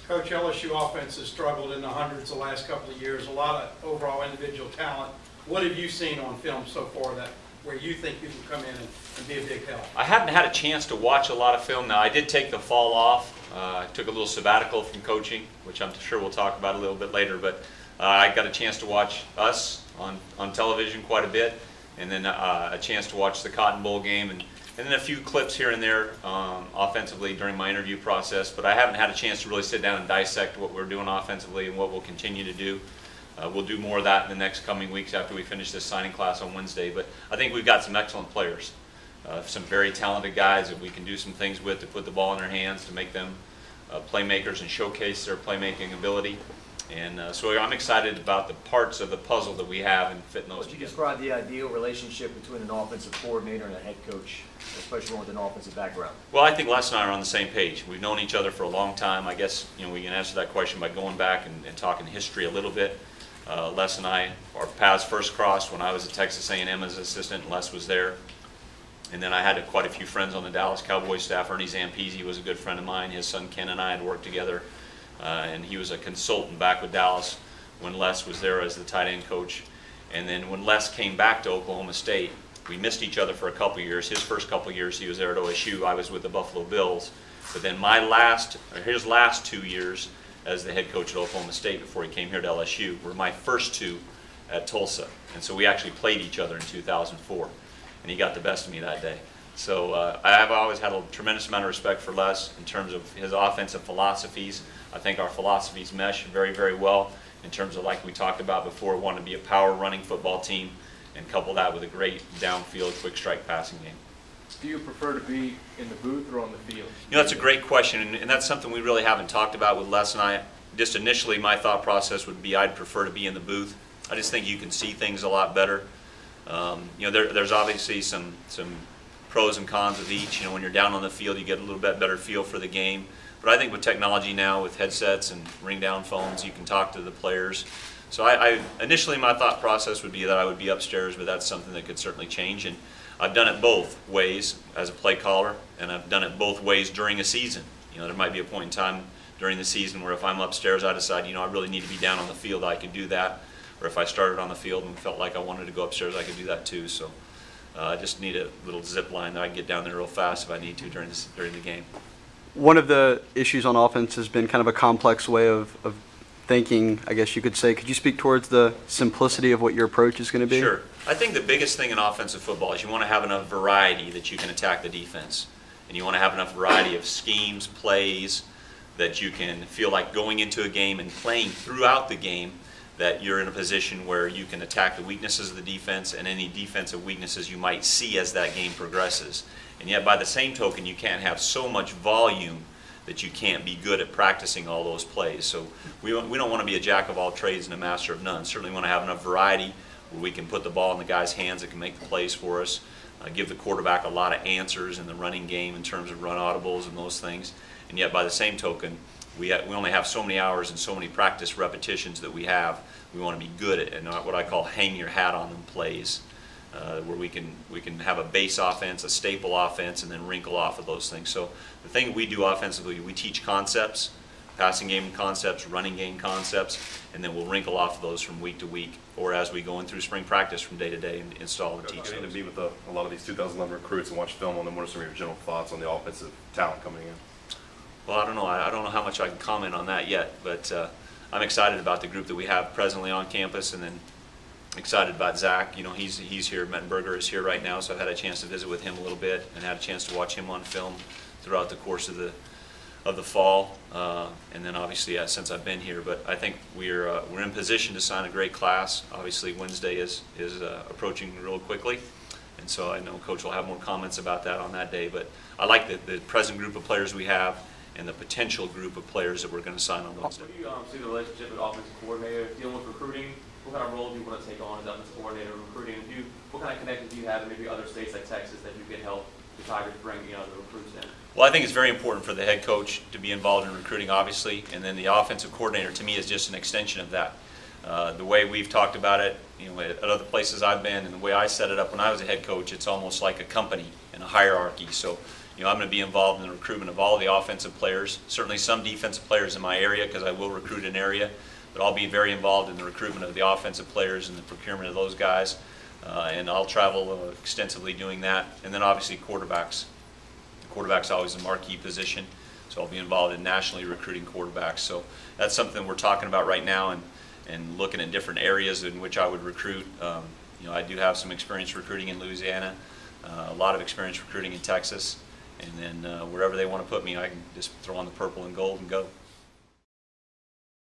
Coach, LSU offense has struggled in the hundreds the last couple of years, a lot of overall individual talent. What have you seen on film so far that where you think you can come in and be a big help? I haven't had a chance to watch a lot of film. Now, I did take the fall off. I took a little sabbatical from coaching, which I'm sure we'll talk about a little bit later, but I got a chance to watch us on television quite a bit, and then a chance to watch the Cotton Bowl game, and then a few clips here and there offensively during my interview process, but I haven't had a chance to really sit down and dissect what we're doing offensively and what we'll continue to do. We'll do more of that in the next coming weeks after we finish this signing class on Wednesday, but I think we've got some excellent players, some very talented guys that we can do some things with to put the ball in their hands, to make them playmakers and showcase their playmaking ability. And so I'm excited about the parts of the puzzle that we have and fitting those together. Would you describe the ideal relationship between an offensive coordinator and a head coach, especially one with an offensive background? Well, I think Les and I are on the same page. We've known each other for a long time. I guess we can answer that question by going back and talking history a little bit. Les and I, our paths first crossed when I was at Texas A&M as an assistant, and Les was there. And then I had quite a few friends on the Dallas Cowboys staff. Ernie Zampese was a good friend of mine. His son Ken and I had worked together. And he was a consultant back with Dallas when Les was there as the tight end coach. And then when Les came back to Oklahoma State, we missed each other for a couple of years. His first couple of years he was there at OSU. I was with the Buffalo Bills. But then his last 2 years as the head coach at Oklahoma State before he came here to LSU were my first two at Tulsa. And so we actually played each other in 2004. And he got the best of me that day. So I've always had a tremendous amount of respect for Les in terms of his offensive philosophies. I think our philosophies mesh very, very well in terms of, like we talked about before, wanting to be a power running football team and couple that with a great downfield quick strike passing game. Do you prefer to be in the booth or on the field? That's a great question, and that's something we really haven't talked about with Les and I. Just initially, my thought process would be I'd prefer to be in the booth. I just think you can see things a lot better. There's obviously some pros and cons of each. When you're down on the field, you get a little bit better feel for the game. But I think with technology now, with headsets and ring-down phones, you can talk to the players. So initially my thought process would be that I would be upstairs, but that's something that could certainly change. And I've done it both ways as a play caller, and I've done it both ways during a season. There might be a point in time during the season where if I'm upstairs, I decide, I really need to be down on the field, I could do that. Or if I started on the field and felt like I wanted to go upstairs, I could do that too. So I just need a little zip line that I can get down there real fast if I need to during the game. One of the issues on offense has been kind of a complex way of thinking, I guess you could say. Could you speak towards the simplicity of what your approach is going to be? Sure. I think the biggest thing in offensive football is you want to have enough variety that you can attack the defense. And you want to have enough variety of schemes, plays, that you can feel like going into a game and playing throughout the game, that you're in a position where you can attack the weaknesses of the defense and any defensive weaknesses you might see as that game progresses. And yet by the same token, you can't have so much volume that you can't be good at practicing all those plays. So we don't want to be a jack of all trades and a master of none. Certainly want to have enough variety where we can put the ball in the guy's hands that can make the plays for us, give the quarterback a lot of answers in the running game in terms of run audibles and those things. And yet by the same token, we only have so many hours and so many practice repetitions that we have. We want to be good at what I call hang your hat on them plays, where we can have a base offense, a staple offense, and then wrinkle off of those things. So the thing we do offensively, we teach concepts, passing game concepts, running game concepts, and then we'll wrinkle off of those from week to week, or as we go in through spring practice from day to day and install and teach Getting those. to be with a lot of these 2011 recruits and watch film on them, what are some of your general thoughts on the offensive talent coming in? Well, I don't know. I don't know how much I can comment on that yet, but I'm excited about the group that we have presently on campus, and then excited about Zach. He's here. Mettenberger is here right now, so I've had a chance to visit with him a little bit and had a chance to watch him on film throughout the course of the fall, and then obviously since I've been here. But I think we're in position to sign a great class. Obviously, Wednesday is approaching real quickly, and so I know Coach will have more comments about that on that day. But I like the present group of players we have and the potential group of players that we're going to sign on Wednesday. What do you see the relationship with offensive coordinator dealing with recruiting? What kind of role do you want to take on as offensive coordinator recruiting? What kind of connections do you have in maybe other states like Texas that you can help the Tigers bring the recruits in? Well, I think it's very important for the head coach to be involved in recruiting, obviously, and then the offensive coordinator to me is just an extension of that. The way we've talked about it, at other places I've been, and the way I set it up when I was a head coach, it's almost like a company and a hierarchy. So, I'm going to be involved in the recruitment of all the offensive players, certainly some defensive players in my area because I will recruit an area, but I'll be very involved in the recruitment of the offensive players and the procurement of those guys, and I'll travel extensively doing that. And then obviously quarterbacks. The quarterback's always a marquee position, so I'll be involved in nationally recruiting quarterbacks. So that's something we're talking about right now, and looking at different areas in which I would recruit. I do have some experience recruiting in Louisiana, a lot of experience recruiting in Texas, and then wherever they want to put me, I can just throw on the purple and gold and go.